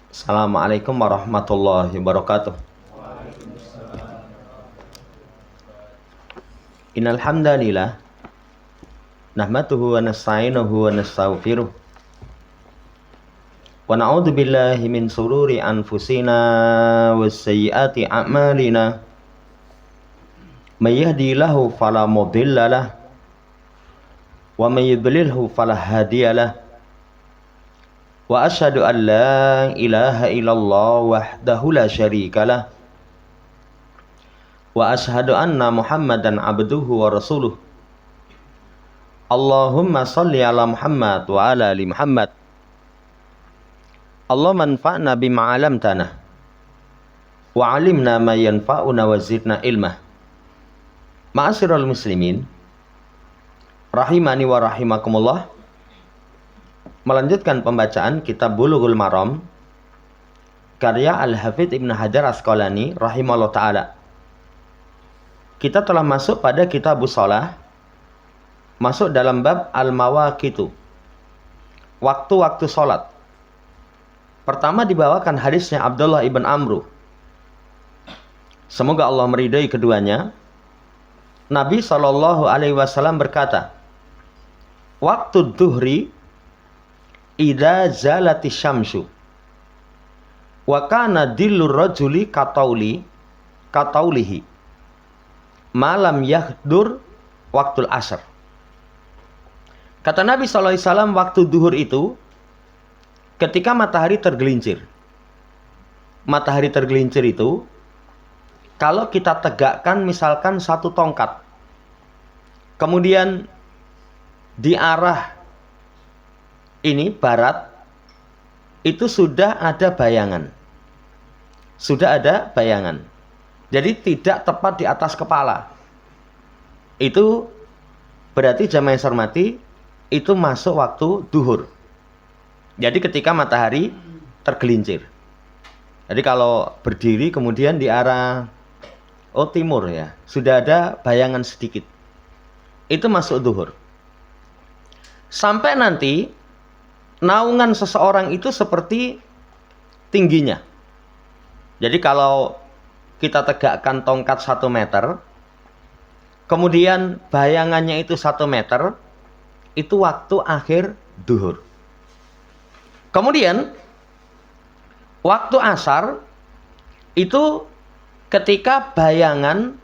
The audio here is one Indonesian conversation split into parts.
Assalamualaikum warahmatullahi wabarakatuh. Innal hamdalillah nahmaduhu wa nasta'inuhu wa nastaghfiruh wa na'udzu billahi min shururi anfusina wa sayyiati a'malina. May yahdihillahu fala mudhillalah wa may yudlilhu fala hadiyalah. Wa asyhadu an la ilaha illallah wahdahu la syarikalah wa asyhadu anna Muhammadan abduhu wa rasuluh. Allahumma shalli ala Muhammad wa ala ali Muhammad. Allahumma anfa'na bima 'allamtana wa 'allimna ma yanfa'una wa zidna ilmah. Ma'asyiral muslimin rahimani wa rahimakumullah. Melanjutkan pembacaan kitab Bulughul Maram karya Al-Hafidz Ibnu Hajar Asqalani rahimahullah ta'ala. Kita telah masuk pada kitabus shalah, masuk dalam bab al-mawaqitu, waktu-waktu sholat. Pertama dibawakan hadisnya Abdullah ibn Amru, semoga Allah meridai keduanya. Nabi SAW berkata, waktu duhri idza zalati syamsu wa kana dillur rajuli kataulihi malam yahdur waktul asr. Kata Nabi SAW, waktu duhur itu ketika matahari tergelincir. Matahari tergelincir itu kalau kita tegakkan misalkan satu tongkat, kemudian di arah ini barat, itu sudah ada bayangan. Sudah ada bayangan. Jadi tidak tepat di atas kepala. Itu berarti jamaah yang saya hormati, itu masuk waktu duhur. Jadi ketika matahari tergelincir. Jadi kalau berdiri kemudian di arah timur ya, sudah ada bayangan sedikit. Itu masuk duhur. Sampai nanti naungan seseorang itu seperti tingginya. Jadi kalau kita tegakkan tongkat 1 meter, kemudian bayangannya itu 1 meter, itu waktu akhir duhur. Kemudian waktu asar itu ketika bayangan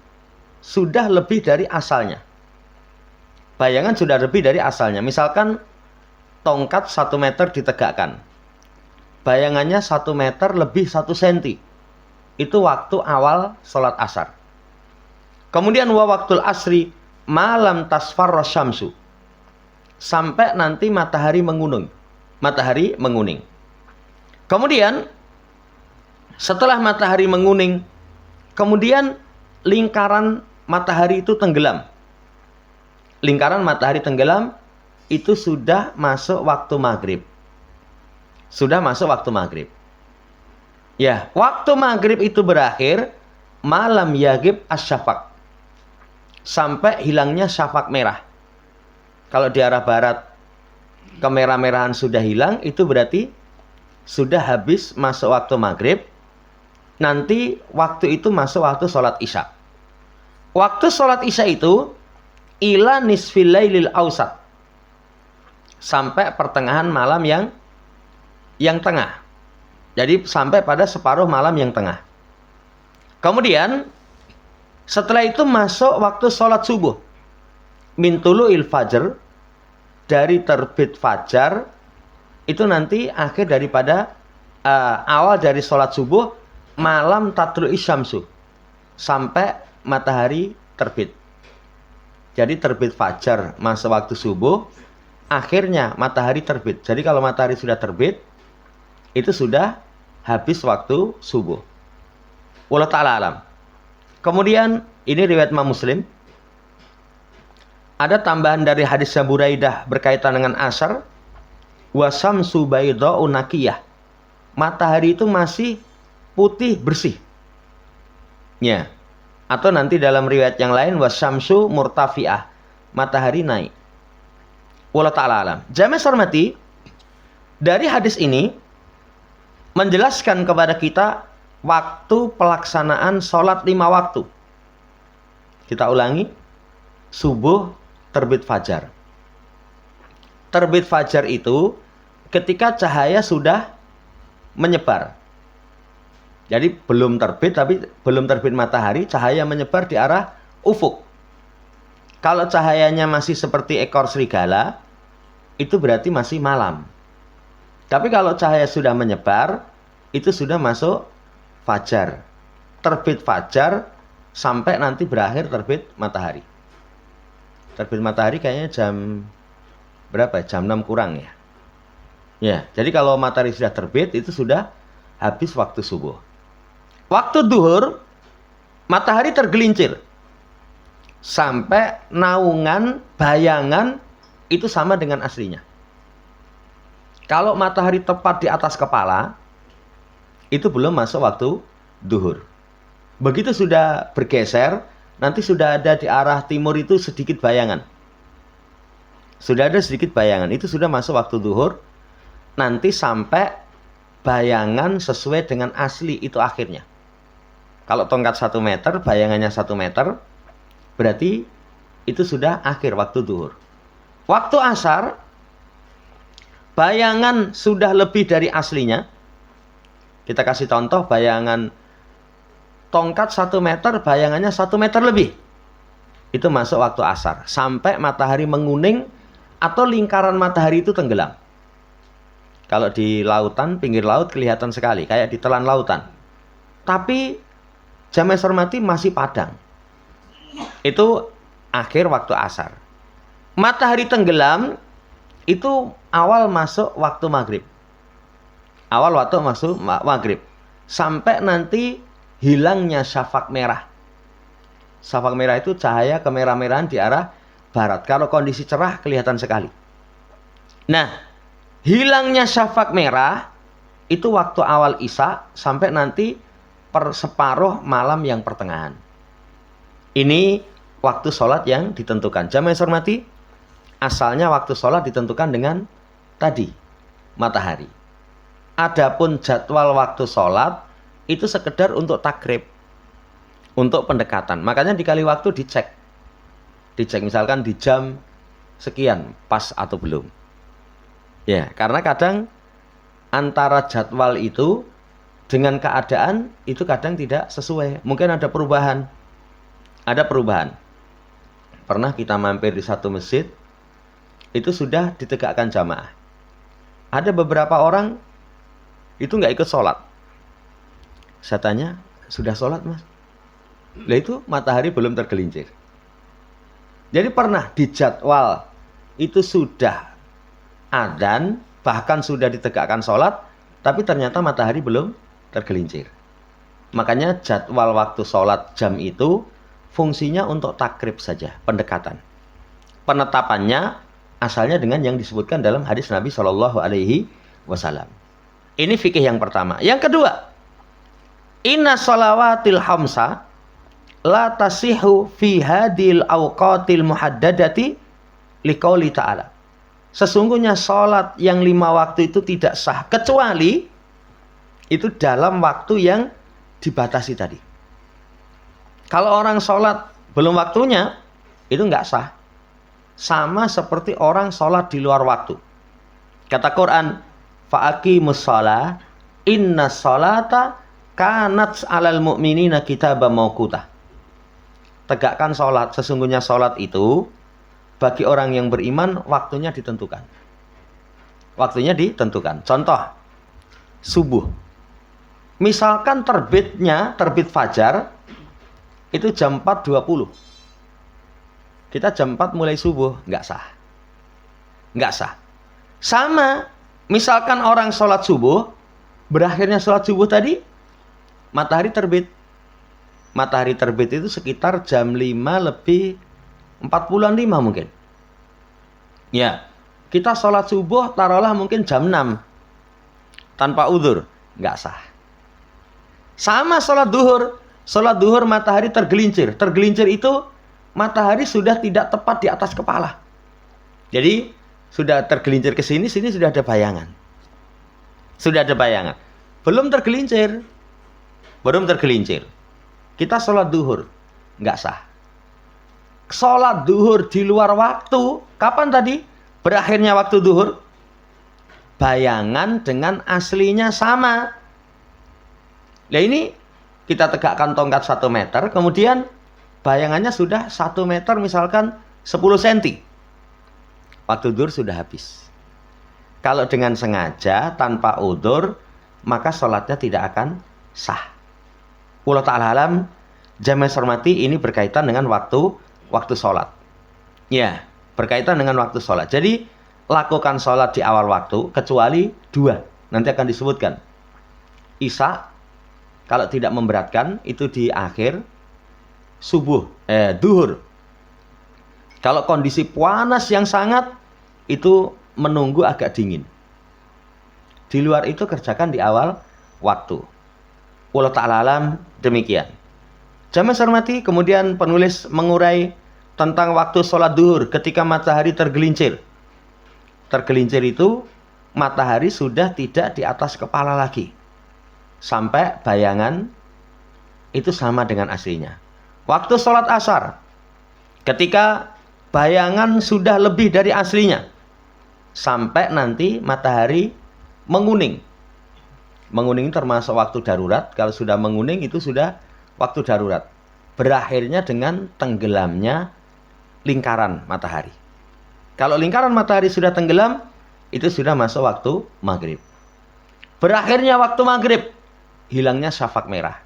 sudah lebih dari asalnya. Bayangan sudah lebih dari asalnya. Misalkan tongkat 1 meter ditegakkan, bayangannya 1 meter lebih 1 senti. Itu waktu awal sholat asar. Kemudian waktul asri malam tasfarra syamsu, sampai nanti matahari menguning. Matahari menguning. Kemudian setelah matahari menguning, kemudian lingkaran matahari itu tenggelam. Lingkaran matahari tenggelam, itu sudah masuk waktu maghrib. Sudah masuk waktu maghrib. Ya, waktu maghrib itu berakhir malam yaghib asyafaq, sampai hilangnya syafaq merah. Kalau di arah barat kemerah-merahan sudah hilang, itu berarti sudah habis masuk waktu maghrib. Nanti waktu itu masuk waktu sholat isya. Waktu sholat isya itu ila nisfil lailil ausat, sampai pertengahan malam yang tengah. Jadi sampai pada separuh malam yang tengah. Kemudian setelah itu masuk waktu sholat subuh. Min tulu'il fajr, dari terbit fajar, itu nanti akhir daripada awal dari sholat subuh, malam tatlu'i syamsu, sampai matahari terbit. Jadi terbit fajar masuk waktu subuh, akhirnya matahari terbit. Jadi kalau matahari sudah terbit, itu sudah habis waktu subuh. Wallahu ta'ala alam. Kemudian ini riwayat Imam Muslim. Ada tambahan dari hadis Buraidah berkaitan dengan asar. Wa syamsu baydha'u naqiyah. Matahari itu masih putih bersih. Ya. Atau nanti dalam riwayat yang lain wa syamsu murtafi'ah. Matahari naik. Wallahu ta'ala alam. Jamaah hormati, dari hadis ini menjelaskan kepada kita waktu pelaksanaan sholat 5 waktu. Kita ulangi, subuh, terbit fajar. Terbit fajar itu ketika cahaya sudah menyebar. Jadi belum terbit, tapi belum terbit matahari, cahaya menyebar di arah ufuk. Kalau cahayanya masih seperti ekor serigala, itu berarti masih malam. Tapi kalau cahaya sudah menyebar, itu sudah masuk fajar. Terbit fajar sampai nanti berakhir terbit matahari. Terbit matahari kayaknya jam berapa? Jam 6 kurang ya. Ya, jadi kalau matahari sudah terbit, itu sudah habis waktu subuh. Waktu duhur, matahari tergelincir. Sampai naungan, bayangan, itu sama dengan aslinya. Kalau matahari tepat di atas kepala, itu belum masuk waktu duhur. Begitu sudah bergeser, nanti sudah ada di arah timur itu sedikit bayangan. Sudah ada sedikit bayangan, itu sudah masuk waktu duhur. Nanti sampai bayangan sesuai dengan asli, itu akhirnya. Kalau tongkat 1 meter, bayangannya 1 meter, berarti itu sudah akhir waktu duhur. Waktu asar, bayangan sudah lebih dari aslinya. Kita kasih contoh, bayangan tongkat 1 meter, bayangannya 1 meter lebih. Itu masuk waktu asar. Sampai matahari menguning atau lingkaran matahari itu tenggelam. Kalau di lautan, pinggir laut kelihatan sekali, kayak di telan lautan. Tapi jamaah hormati masih padang. Itu akhir waktu asar. Matahari tenggelam itu awal masuk waktu maghrib. Awal waktu masuk maghrib. Sampai nanti hilangnya syafaq merah. Syafaq merah itu cahaya kemerah-merahan di arah barat. Kalau kondisi cerah kelihatan sekali. Nah, hilangnya syafaq merah itu waktu awal isya sampai nanti separuh malam yang pertengahan. Ini waktu sholat yang ditentukan. Jamaah hormati, asalnya waktu sholat ditentukan dengan tadi, matahari. Adapun jadwal waktu sholat itu sekedar untuk takrib, untuk pendekatan. Makanya dikali waktu dicek. Dicek misalkan di jam sekian, pas atau belum. Ya, karena kadang antara jadwal itu dengan keadaan itu kadang tidak sesuai. Mungkin ada perubahan. Ada perubahan. Pernah kita mampir di satu masjid, itu sudah ditegakkan jamaah. Ada beberapa orang itu nggak ikut sholat. Saya tanya, sudah sholat mas? Lah itu matahari belum tergelincir. Jadi pernah di jadwal itu sudah adzan, bahkan sudah ditegakkan sholat, tapi ternyata matahari belum tergelincir. Makanya jadwal waktu sholat jam itu fungsinya untuk takrib saja, pendekatan. Penetapannya asalnya dengan yang disebutkan dalam hadis Nabi Shallallahu Alaihi Wasallam. Ini fikih yang pertama. Yang kedua, inna shalawatil hamsa la tasihu fi hadil awqatil muhaddadati liqauli ta'ala. Sesungguhnya sholat yang 5 waktu itu tidak sah kecuali itu dalam waktu yang dibatasi tadi. Kalau orang sholat belum waktunya, itu nggak sah. Sama seperti orang sholat di luar waktu. Kata Quran, fa'aqimus shalah, inna sholata kanat 'alal mu'minina kitaban mawquta. Tegakkan sholat, sesungguhnya sholat itu bagi orang yang beriman waktunya ditentukan. Waktunya ditentukan. Contoh, subuh. Misalkan terbit fajar itu jam 4.20. Kita jam 4 mulai subuh, nggak sah. Nggak sah. Sama, misalkan orang sholat subuh, berakhirnya sholat subuh tadi, matahari terbit. Matahari terbit itu sekitar jam 5 lebih 45 mungkin. Ya, kita sholat subuh taruhlah mungkin jam 6. Tanpa udzur, nggak sah. Sama sholat duhur. Sholat duhur matahari tergelincir. Tergelincir itu matahari sudah tidak tepat di atas kepala. Jadi sudah tergelincir ke sini, sini sudah ada bayangan. Sudah ada bayangan. belum tergelincir. Belum tergelincir. Kita sholat duhur, nggak sah. Sholat duhur di luar waktu, kapan tadi berakhirnya waktu duhur? Bayangan dengan aslinya sama. Nah ini kita tegakkan tongkat 1 meter, kemudian bayangannya sudah 1 meter misalkan 10 cm. Waktu duhur sudah habis. Kalau dengan sengaja tanpa udzur, maka sholatnya tidak akan sah. Wallahu ta'ala alam. Jamaah hormati, ini berkaitan dengan waktu sholat. Ya, berkaitan dengan waktu sholat. Jadi lakukan sholat di awal waktu, kecuali 2. Nanti akan disebutkan. Isya, kalau tidak memberatkan, itu di akhir duhur. Kalau kondisi panas yang sangat, itu menunggu agak dingin. Di luar itu kerjakan di awal waktu. Wallahu ta'ala alam, demikian. Jamaah hormati, kemudian penulis mengurai tentang waktu sholat duhur ketika matahari tergelincir. Tergelincir itu matahari sudah tidak di atas kepala lagi. Sampai bayangan itu sama dengan aslinya. Waktu sholat asar, ketika bayangan sudah lebih dari aslinya. Sampai nanti matahari menguning. Menguning termasuk waktu darurat. Kalau sudah menguning itu sudah waktu darurat. Berakhirnya dengan tenggelamnya lingkaran matahari. Kalau lingkaran matahari sudah tenggelam, itu sudah masuk waktu maghrib. Berakhirnya waktu maghrib, hilangnya syafaq merah.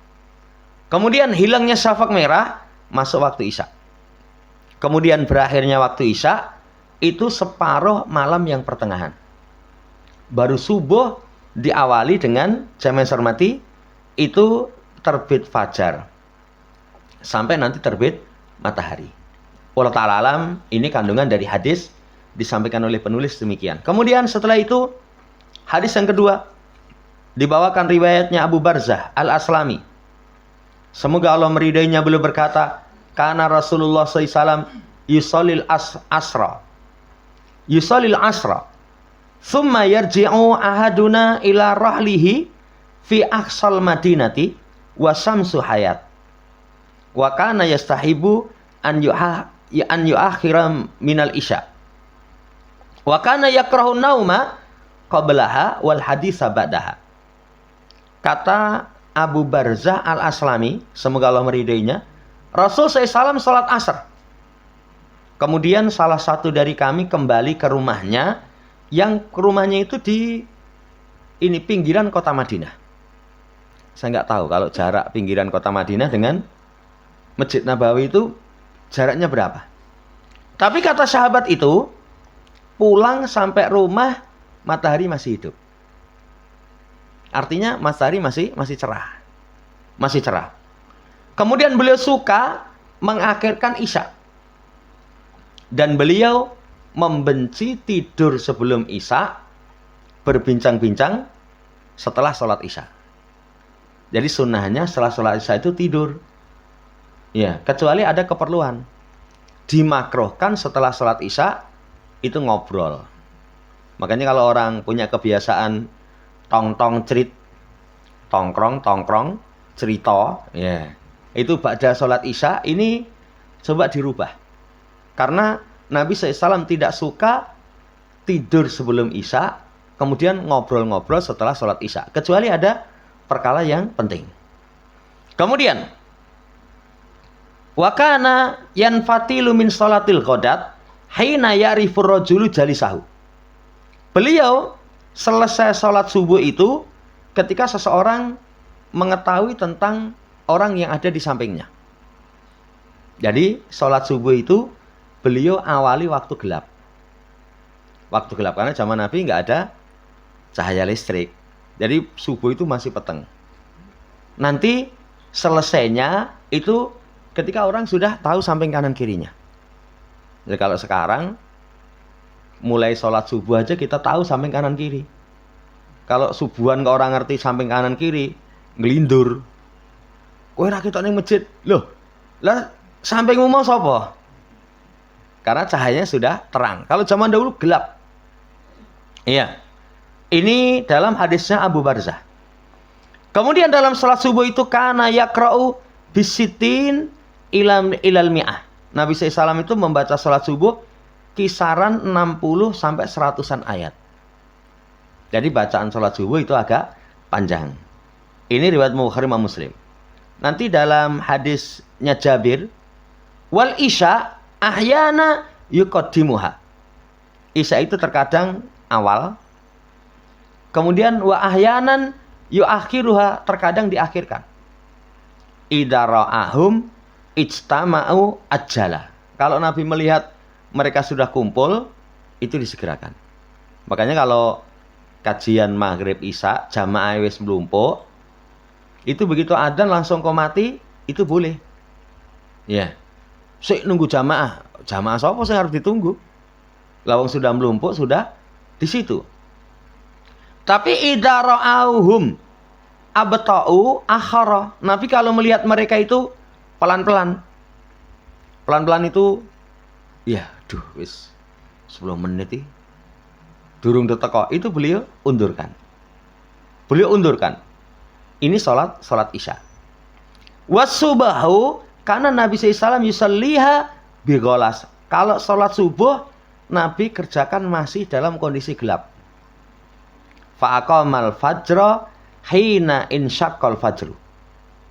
Kemudian hilangnya syafaq merah, masuk waktu isya. Kemudian berakhirnya waktu isya, itu separuh malam yang pertengahan. Baru subuh diawali dengan, jamaah hormati, itu terbit fajar. Sampai nanti terbit matahari. Wallahu ta'ala alam, ini kandungan dari hadis disampaikan oleh penulis demikian. Kemudian setelah itu, hadis yang kedua, dibawakan riwayatnya Abu Barzah Al-Aslami. Semoga Allah meridainya, beliau berkata, Kana Rasulullah SAW yusallil asra. Yusallil asra. Thumma yarji'u ahaduna ila rahlihi fi aqsal madinati wa samsu hayat. Wa kana yastahibu an yu'akhira minal isya. Wa kana yakrahu nauma qablaha wal haditsa ba'daha. Kata Abu Barzah Al-Aslami, semoga Allah meridainya, Rasul SAW sholat asar. Kemudian salah satu dari kami kembali ke rumahnya, yang rumahnya itu di pinggiran kota Madinah. Saya nggak tahu kalau jarak pinggiran kota Madinah dengan Masjid Nabawi itu jaraknya berapa. Tapi kata sahabat itu, pulang sampai rumah matahari masih hidup. Artinya matahari masih cerah. Masih cerah. Kemudian beliau suka mengakhirkan isya. Dan beliau membenci tidur sebelum isya, berbincang-bincang setelah sholat isya. Jadi sunnahnya setelah sholat isya itu tidur. Ya, kecuali ada keperluan. Dimakruhkan setelah sholat isya itu ngobrol. Makanya kalau orang punya kebiasaan tongkrong cerita, ya, itu ba'da sholat isya, ini coba dirubah. Karena Nabi SAW tidak suka tidur sebelum isya, kemudian ngobrol-ngobrol setelah sholat isya. Kecuali ada perkara yang penting. Kemudian, wa kana yanfatilu min sholatil ghadat hina ya'rifur rajulu jalisahu. Beliau selesai sholat subuh itu ketika seseorang mengetahui tentang orang yang ada di sampingnya. Jadi sholat subuh itu beliau awali waktu gelap. Waktu gelap karena zaman Nabi nggak ada cahaya listrik. Jadi subuh itu masih peteng. Nanti selesainya itu ketika orang sudah tahu samping kanan kirinya. Jadi kalau sekarang mulai sholat subuh aja kita tahu samping kanan kiri. Kalau subuhan ke orang ngerti samping kanan kiri, ngelindur. Kowe ra ketok ning masjid. Loh, lah sampingmu mau sapa? Karena cahayanya sudah terang. Kalau zaman dahulu gelap. Iya. Ini dalam hadisnya Abu Barzah. Kemudian dalam sholat subuh itu kana yakra'u bisitin ilal mi'ah. Nabi SAW itu membaca sholat subuh kisaran 60 sampai 100-an ayat. Jadi bacaan sholat subuh itu agak panjang. Ini riwayat Bukhari dan Muslim. Nanti dalam hadisnya Jabir, wal isya ahyana yuqaddimuha. Isya itu terkadang awal. Kemudian wa ahyanan yuakhiruha, terkadang diakhirkan. Idza ra'ahum ijtama'u ajjala. Kalau Nabi melihat mereka sudah kumpul, itu disegerakan. Makanya kalau kajian maghrib isya jamaah wis mlumpuk, itu begitu adzan langsung komati, itu boleh. Ya. Sik nunggu jamaah. Jamaah sapa sing harus ditunggu? Lawang sudah mlumpuk, sudah di situ. Tapi idza ra'auhum abta'u akhara. Nabi kalau melihat mereka itu pelan-pelan. Pelan-pelan itu ya, wis 10 menit durung teko, itu beliau undurkan. Beliau undurkan. Ini salat Isya. Wasubahu, karena Nabi SAW yusalliha bigholas. Kalau salat subuh Nabi kerjakan masih dalam kondisi gelap. Fa'aqamal fajra hina insyaqqal fajru.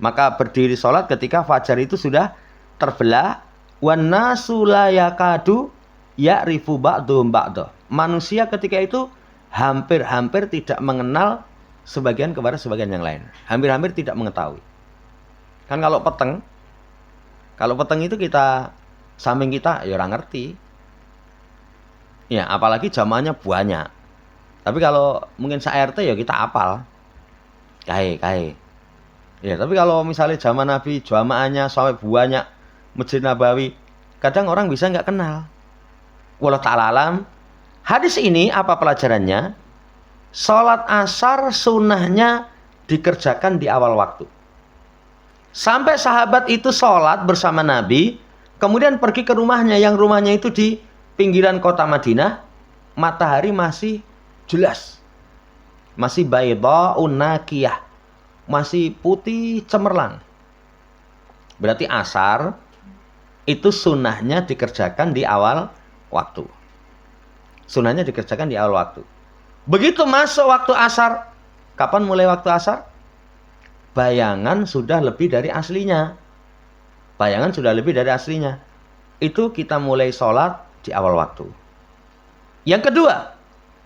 Maka berdiri salat ketika fajar itu sudah terbelah. Wan nasu la yakadu ya'rifu ba'dhum ba'dha. Manusia ketika itu hampir-hampir tidak mengenal sebagian kepada sebagian yang lain. Hampir-hampir tidak mengetahui. Kan kalau peteng itu kita samping kita ya orang ngerti. Ya, apalagi jamaahnya banyak. Tapi kalau mungkin sa-RT ya kita apal. Kae. Ya, tapi kalau misalnya zaman Nabi jamaahnya sampai banyak Masjid Nabawi, kadang orang bisa nggak kenal. Wallahu ta'ala alam. Hadis ini apa pelajarannya? Salat asar sunnahnya dikerjakan di awal waktu. Sampai sahabat itu salat bersama Nabi, kemudian pergi ke rumahnya, yang rumahnya itu di pinggiran kota Madinah, matahari masih jelas. Masih baydha'un naqiyah. Masih putih cemerlang. Berarti asar itu sunnahnya dikerjakan di awal waktu. Sunnahnya dikerjakan di awal waktu. Begitu masuk waktu asar. Kapan mulai waktu asar? Bayangan sudah lebih dari aslinya. Bayangan sudah lebih dari aslinya. Itu kita mulai sholat di awal waktu. Yang kedua,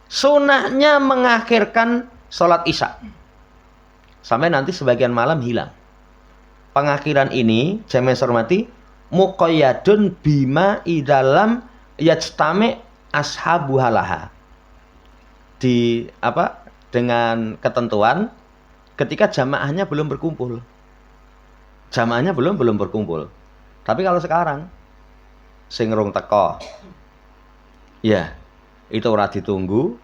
sunnahnya mengakhirkan sholat isya. Sampai nanti sebagian malam hilang. Pengakhiran ini, jamaah hormati, muqayyadun bima idalam yajtami ashabu halaha. Dengan ketentuan ketika jamaahnya belum berkumpul. Jamaahnya belum berkumpul. Tapi kalau sekarang sing rung teko, ya, itu ora ditunggu.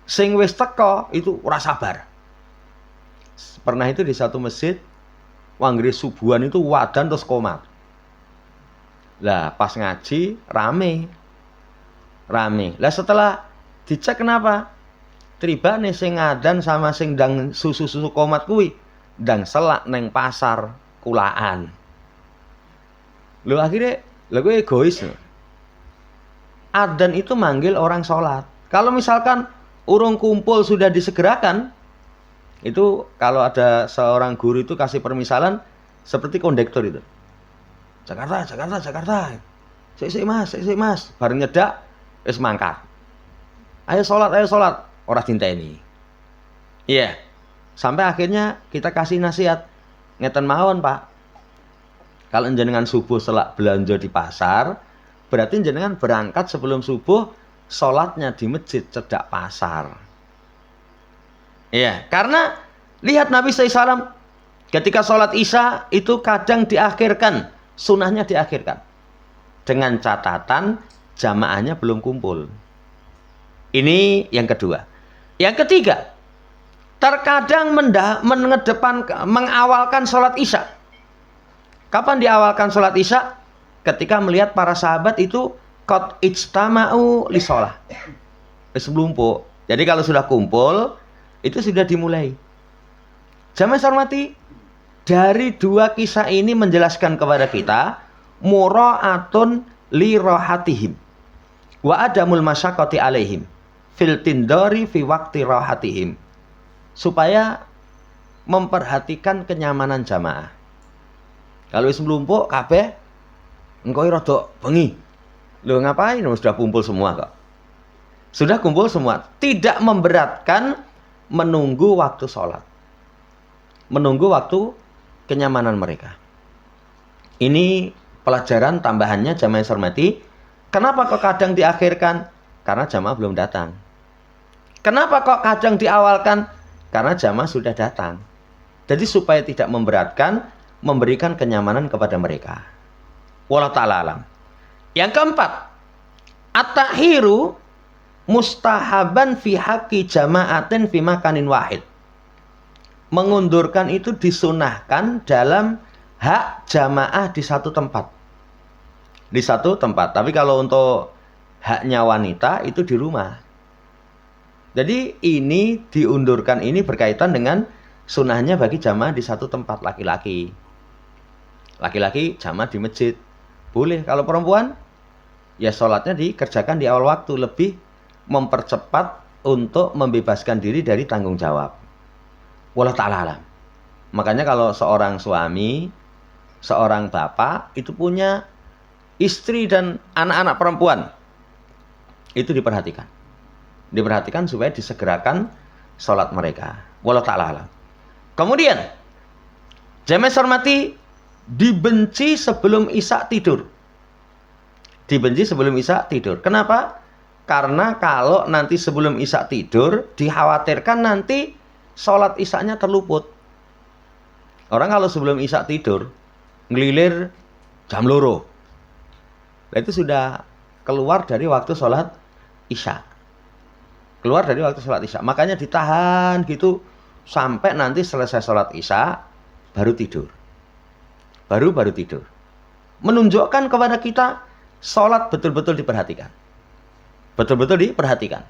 Sing wis teko itu ora sabar. Pernah itu di satu masjid, wanggri subuhan itu wadan terus komat. Lah pas ngaji rame. Lah setelah dicek kenapa? Tribane sing ngadan sama sing ndang susu-susu komat kuwi ndang selak neng pasar kulaan. Lho akhirnya gue egois. Adzan itu manggil orang sholat. Kalau misalkan urung kumpul sudah disegerakan, itu kalau ada seorang guru itu kasih permisalan seperti kondektor itu. Jakarta. Sik mas. Bareng nyedak wis mangkat. Ayo sholat. Ora dinteni. Iya. Sampai akhirnya kita kasih nasihat. Ngeten mawon, Pak. Kalau jenengan subuh selak belanja di pasar, berarti jenengan berangkat sebelum subuh, sholatnya di masjid cedak pasar. Iya, karena lihat Nabi SAW ketika sholat isya itu kadang diakhirkan, sunnahnya diakhirkan. Dengan catatan jamaahnya belum kumpul. Ini yang kedua. Yang ketiga, terkadang mengawalkan sholat isya. Kapan diawalkan sholat isya? Ketika melihat para sahabat itu qad ijtama'u li sholah. Sebelum. Jadi kalau sudah kumpul, itu sudah dimulai. Jamaah yang saya hormati, dari dua kisah ini menjelaskan kepada kita mura'atun li rahatihim wa adamul masyaqqati alaihim fil tindari fi waqti rahatihim, supaya memperhatikan kenyamanan jamaah. Kalau wis mlumpuk kabeh engko rada bengi. Lho ngapain? Sudah kumpul semua kok. Sudah kumpul semua. Tidak memberatkan menunggu waktu sholat. Menunggu waktu kenyamanan mereka. Ini pelajaran tambahannya jamaah yang saya hormati. Kenapa kok kadang diakhirkan? Karena jamaah belum datang. Kenapa kok kadang diawalkan? Karena jamaah sudah datang. Jadi supaya tidak memberatkan, memberikan kenyamanan kepada mereka. Wallahu ta'ala alam. Yang keempat, at-takhiru mustahaban fi haqqi jama'atin fi makanin wahid. Mengundurkan itu disunahkan dalam hak jamaah di satu tempat. Di satu tempat. Tapi kalau untuk haknya wanita itu di rumah. Jadi ini diundurkan, ini berkaitan dengan sunahnya bagi jamaah di satu tempat laki-laki. Laki-laki jamaah di masjid. Boleh. Kalau perempuan, ya sholatnya dikerjakan di awal waktu. Lebih mempercepat untuk membebaskan diri dari tanggung jawab. Wallahu ta'ala alam. Makanya kalau seorang suami, seorang bapak, itu punya istri dan anak-anak perempuan, itu diperhatikan. Diperhatikan supaya disegerakan sholat mereka. Wallahu ta'ala alam. Kemudian, jamaah yang saya hormati, dibenci sebelum isya tidur. Dibenci sebelum isya tidur. Kenapa? Karena kalau nanti sebelum isya tidur, dikhawatirkan nanti sholat isyanya terluput. Orang kalau sebelum isya tidur, ngelilir jam 2. Nah, itu sudah keluar dari waktu sholat isya. Keluar dari waktu sholat isya. Makanya ditahan gitu sampai nanti selesai sholat isya, baru tidur. Baru tidur. Menunjukkan kepada kita sholat betul-betul diperhatikan. Betul-betul diperhatikan.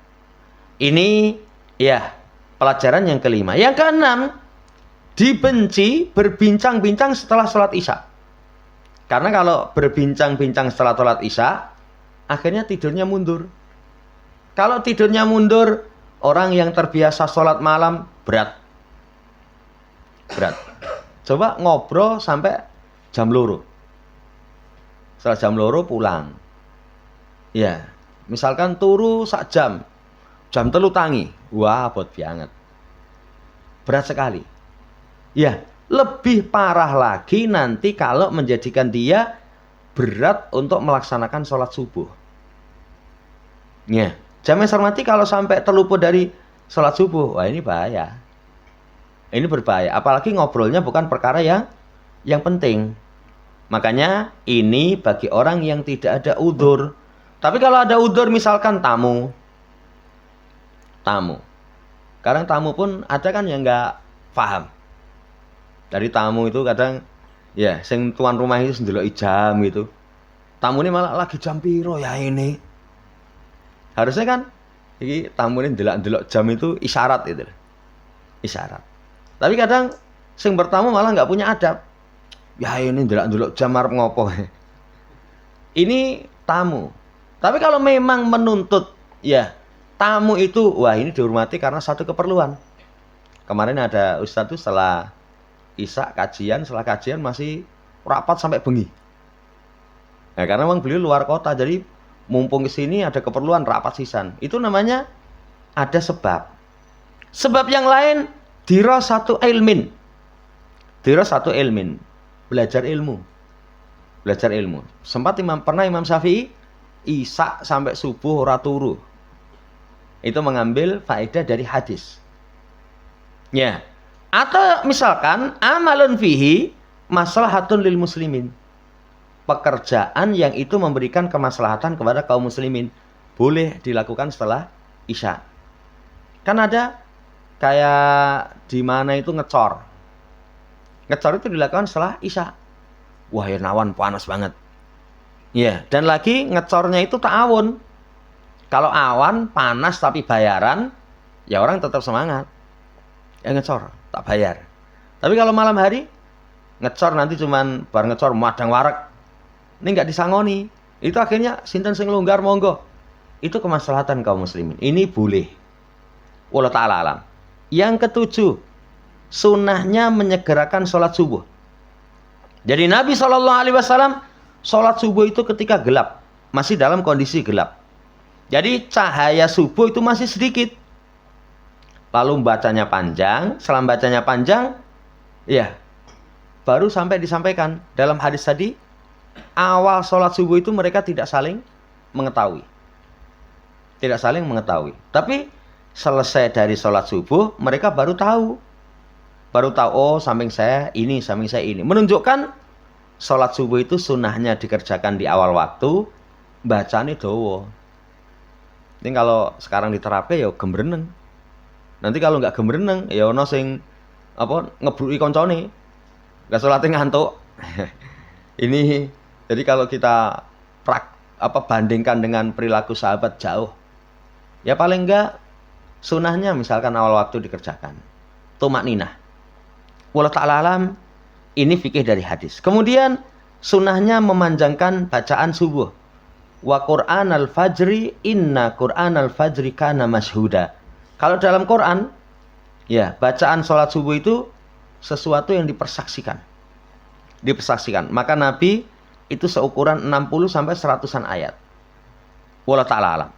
Ini ya pelajaran yang kelima. Yang keenam, dibenci berbincang-bincang setelah sholat isya. Karena kalau berbincang-bincang setelah sholat isya, akhirnya tidurnya mundur. Kalau tidurnya mundur, orang yang terbiasa sholat malam berat. Coba ngobrol sampai jam 2. Setelah jam 2 pulang. Ya, misalkan turu sak jam. Jam 3 tangi. Wah, abot banget. Berat sekali. Ya, lebih parah lagi nanti kalau menjadikan dia berat untuk melaksanakan sholat subuh. Ya, jamaah yang saya hormati, kalau sampai terluput dari sholat subuh, wah ini bahaya. Ini berbahaya. Apalagi ngobrolnya bukan perkara yang penting. Makanya ini bagi orang yang tidak ada udzur. Tapi kalau ada udzur, misalkan tamu. Kadang tamu pun ada kan yang nggak paham. Dari tamu itu kadang ya sing tuan rumah itu ndelok jam gitu. Tamu ini malah lagi jam piro ya ini. Harusnya kan iki tamu ini ndelok jam itu isyarat itu. Isyarat. Tapi kadang sing bertamu malah nggak punya adab. Ya ini ndelok jam arep ngopo. Ini tamu. Tapi kalau memang menuntut ya tamu itu, wah ini dihormati karena satu keperluan. Kemarin ada ustadz tuh setelah isya setelah kajian masih rapat sampai bengi. Nah, karena memang beliau luar kota, jadi mumpung kesini ada keperluan rapat sisan. Itu namanya ada sebab. Sebab yang lain dirasatu ilmin. Belajar ilmu. Sempat pernah Imam Syafi'i isya sampai subuh ora turu. Itu mengambil faedah dari hadis. Ya. Atau misalkan amalun fihi maslahatun lil muslimin. Pekerjaan yang itu memberikan kemaslahatan kepada kaum muslimin. Boleh dilakukan setelah isya. Kan ada kayak di mana itu ngecor. Ngecor itu dilakukan setelah isya. Wah ya nawan panas banget. Ya, dan lagi ngecornya itu ta'awun. Kalau awan panas tapi bayaran, ya orang tetap semangat. Ya ngecor, tak bayar. Tapi kalau malam hari ngecor nanti cuman bar ngecor madang warak. Ini nggak disangoni. Itu akhirnya sinten sing longgar monggo. Itu kemaslahatan kaum muslimin. Ini boleh. Wallahu ta'ala alam. Yang ketujuh, sunnahnya menyegerakan sholat subuh. Jadi Nabi SAW sholat subuh itu ketika gelap. Masih dalam kondisi gelap. Jadi cahaya subuh itu masih sedikit. Lalu bacanya panjang. Setelah bacanya panjang, ya baru sampai disampaikan. Dalam hadis tadi, awal sholat subuh itu mereka tidak saling mengetahui. Tidak saling mengetahui. Tapi selesai dari sholat subuh, mereka baru tahu. Baru tahu, oh samping saya ini, samping saya ini. Menunjukkan sholat subuh itu sunnahnya dikerjakan di awal waktu, bacaan itu dawa. Ini kalau sekarang diterapkan ya gembreneng. Nanti kalau nggak gembreneng, ya ono sing apa ngebruki koncone. Nggak sholatnya ngantuk. Ini jadi kalau kita bandingkan dengan perilaku sahabat jauh. Ya paling enggak sunnahnya misalkan awal waktu dikerjakan. Tumakninah. Wallahu ta'ala alam, ini fikih dari hadis. Kemudian sunnahnya memanjangkan bacaan subuh. Wa Qur'an al-fajri inna Qur'an al-fajri kana mashhuda. Kalau dalam Quran, ya bacaan sholat subuh itu sesuatu yang dipersaksikan. Dipersaksikan. Maka Nabi itu seukuran 60 sampai 100-an ayat. Wallahu ta'ala alam.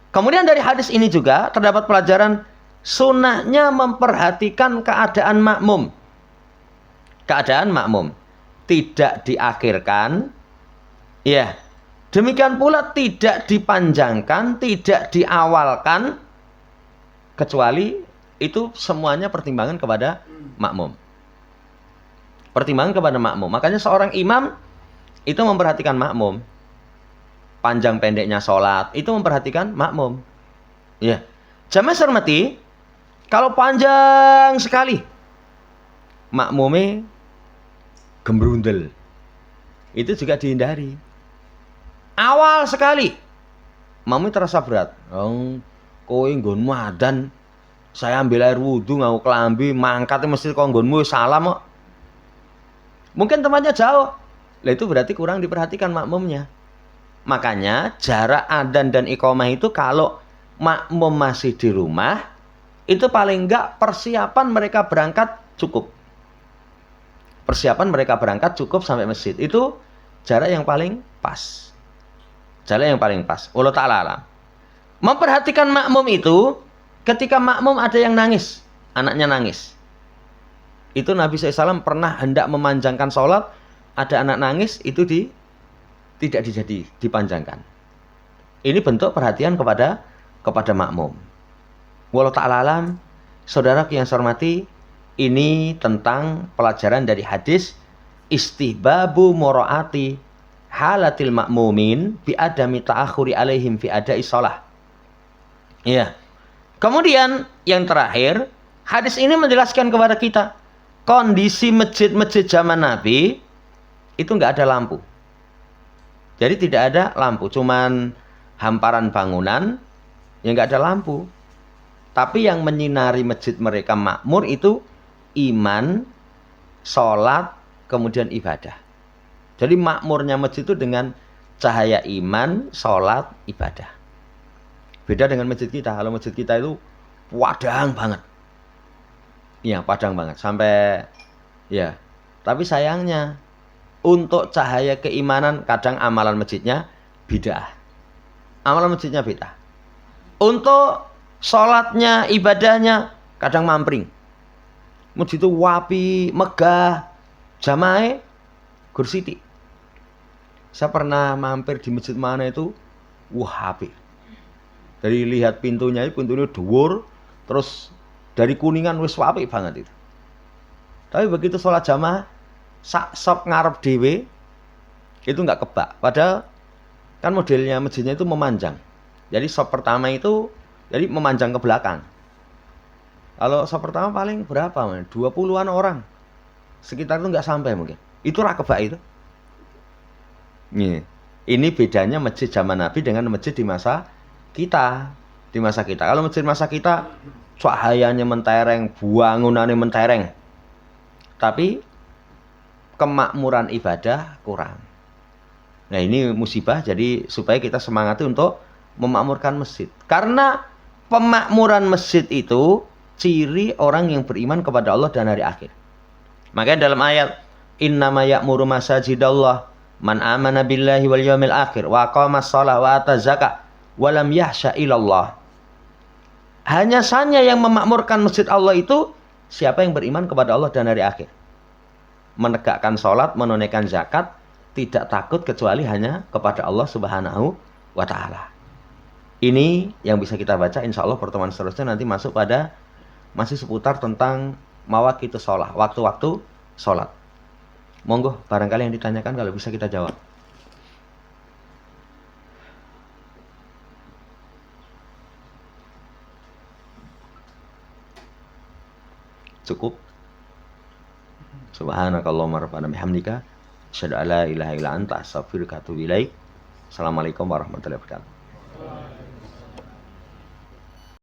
Kemudian dari hadis ini juga terdapat pelajaran sunnahnya memperhatikan keadaan makmum. Keadaan makmum. Tidak diakhirkan. Ya. Demikian pula tidak dipanjangkan, tidak diawalkan. Kecuali itu semuanya pertimbangan kepada makmum. Pertimbangan kepada makmum. Makanya seorang imam itu memperhatikan makmum. Panjang pendeknya sholat, itu memperhatikan makmum. Ya. Jamaah hormati, kalau panjang sekali, makmumnya gembrundel. Itu juga dihindari. Awal sekali, makmumnya terasa berat. Oh, kowe nggonmu adzan, saya ambil air wudhu, ngau kelambi, mangkatnya mesti kok nggonmu salam kok. Mungkin tempatnya jauh. Lah itu berarti kurang diperhatikan makmumnya. Makanya jarak adzan dan iqamah itu kalau makmum masih di rumah, itu paling enggak persiapan mereka berangkat cukup. Persiapan mereka berangkat cukup sampai masjid. Itu jarak yang paling pas. Jarak yang paling pas. Wallahu ta'ala alam. Memperhatikan makmum itu ketika makmum ada yang nangis, anaknya nangis. Itu Nabi SAW pernah hendak memanjangkan sholat, ada anak nangis, itu tidak dipanjangkan. Ini bentuk perhatian kepada makmum. Wallahu ta'ala alam, saudara yang saya hormati, ini tentang pelajaran dari hadis istihbabu muraati halatil makmumin bi adami ta'akhuri alaihim fi ada'i shalah. Ya. Kemudian yang terakhir, hadis ini menjelaskan kepada kita kondisi masjid-masjid zaman Nabi itu nggak ada lampu. Jadi tidak ada lampu, cuman hamparan bangunan yang nggak ada lampu. Tapi yang menyinari masjid mereka makmur itu iman, sholat, kemudian ibadah. Jadi makmurnya masjid itu dengan cahaya iman, sholat, ibadah. Beda dengan masjid kita. Kalau masjid kita itu padang banget. Iya, padang banget. Sampai ya. Tapi sayangnya untuk cahaya keimanan kadang amalan masjidnya bid'ah. Amalan masjidnya bid'ah. Untuk sholatnya, ibadahnya kadang mampring. Masjid itu wapi, megah, jamaah gursiti. Saya pernah mampir di masjid mana itu, wah apik. Dari lihat pintunya dhuwur, terus dari Kuningan wis apik banget itu. Tapi begitu sholat jamaah, sop ngarep dhewe itu nggak kebak. Padahal kan modelnya masjidnya itu memanjang. Jadi sop pertama itu jadi memanjang ke belakang. Kalau sop pertama paling berapa? 20-an orang. Sekitar itu nggak sampai mungkin. Itu rak kebak itu. Nih, ini bedanya masjid zaman Nabi dengan masjid di masa kita. Di masa kita. Kalau masjid masa kita cahayanya mentereng, bangunannya mentereng. tapi kemakmuran ibadah kurang. Nah ini musibah, jadi supaya kita semangati untuk memakmurkan masjid. Karena pemakmuran masjid itu ciri orang yang beriman kepada Allah dan hari akhir. Makanya dalam ayat innama ya'muru masajidallah man amana billahi wal yawmil akhir wa aqamas shalah wa ataz zakah wa lam yahsya ilallah. Hanya saja yang memakmurkan masjid Allah itu siapa yang beriman kepada Allah dan hari akhir. Menegakkan sholat, menunaikan zakat, tidak takut kecuali hanya kepada Allah Subhanahu wa ta'ala. Ini yang bisa kita baca, insya Allah pertemuan seterusnya nanti masuk pada masih seputar tentang mawaqitus sholat, waktu-waktu sholat. Monggo, barangkali yang ditanyakan kalau bisa kita jawab. Cukup. Subhanakallahumma rabbana bihamdika asyhadu an la ilaha illa anta astaghfiruka wa atubu ilaik. Assalamualaikum warahmatullahi wabarakatuh.